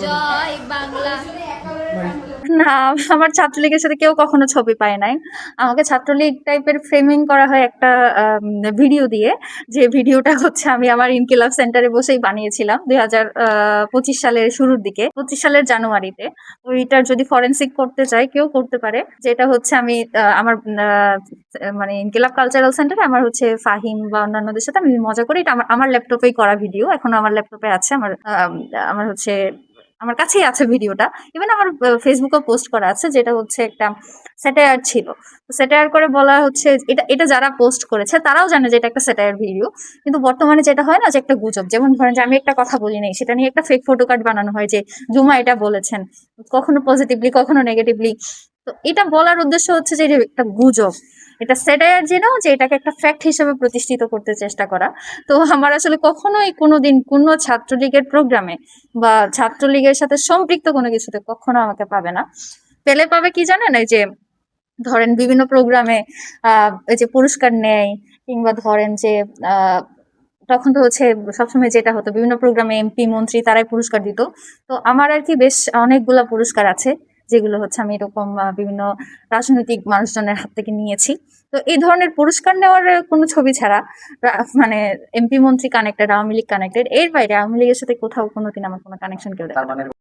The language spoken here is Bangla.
জয় বাংলা। না, আমার ছাত্রলীগের সাথে কেউ কখনো ছবি পায় নাই। আমাকে ছাত্রলীগ টাইপের ফ্রেমিং করা হয় একটা ভিডিও দিয়ে, যে ভিডিওটা হচ্ছে আমি আমার ইনকিলাব সেন্টারে বসেই বানিয়েছিলাম 2025 সালের শুরুর দিকে, 25 সালের জানুয়ারিতে। ওইটার যদি ফরেনসিক করতে চাই কেউ করতে পারে, যেটা হচ্ছে আমি আমার মানে ইনকিলাব কালচারাল সেন্টারে আমার হচ্ছে ফাহিম বা অন্যান্যদের সাথে আমি মজা করি। এটা আমার ল্যাপটপেই করা ভিডিও, এখনো আমার ল্যাপটপে আছে। আমার হচ্ছে আমার কাছেই আছে ভিডিওটা। ইভেন আমার ফেসবুকে পোস্ট করা আছে, যেটা হচ্ছে একটা স্যাটায়ার ছিল। স্যাটায়ার করে বলা হচ্ছে, এটা এটা যারা পোস্ট করেছে তারাও জানে যে এটা একটা স্যাটায়ার ভিডিও। কিন্তু বর্তমানে যেটা হয় না, যে একটা গুজব, যেমন ধরেন যে আমি একটা কথা বলি নাই, সেটা নিয়ে একটা ফেক ফটো কার্ড বানানো হয় যে জুমা এটা বলেছেন, কখনো পজিটিভলি কখনো নেগেটিভলি। তো এটা বলার উদ্দেশ্য হচ্ছে যে এটা একটা গুজব, এটা স্যাটায়ার, যে এটাকে একটা ফ্যাক্ট হিসেবে প্রতিষ্ঠিত করতে চেষ্টা করা। তো আমার আসলে কখনোই কোনোদিন কোনো ছাত্রলীগের প্রোগ্রামে বা ছাত্রলীগের সাথে সম্পৃক্ত কোনো কিছুতে কখনো আমাকে পাবে না। পেলে পাবে কি জানেন, এই যে ধরেন বিভিন্ন প্রোগ্রামে এই যে পুরস্কার নেয়, কিংবা ধরেন যে আহ তখন তো হচ্ছে সবসময় যেটা হতো, বিভিন্ন প্রোগ্রামে এমপি মন্ত্রী তারাই পুরস্কার দিত। তো আমার আর কি বেশ অনেকগুলা পুরস্কার আছে, যেগুলো হচ্ছে আমি এরকম বিভিন্ন রাজনৈতিক মানুষজনের হাত থেকে নিয়েছি। তো এই ধরনের পুরস্কার নেওয়ার কোনো ছবি ছাড়া, মানে এমপি মন্ত্রী কানেক্টেড, আওয়ামী লীগ কানেক্টেড, এর বাইরে আওয়ামী লীগের সাথে কোথাও কোনোদিন আমার কোনো কানেকশন কেউ দেয়।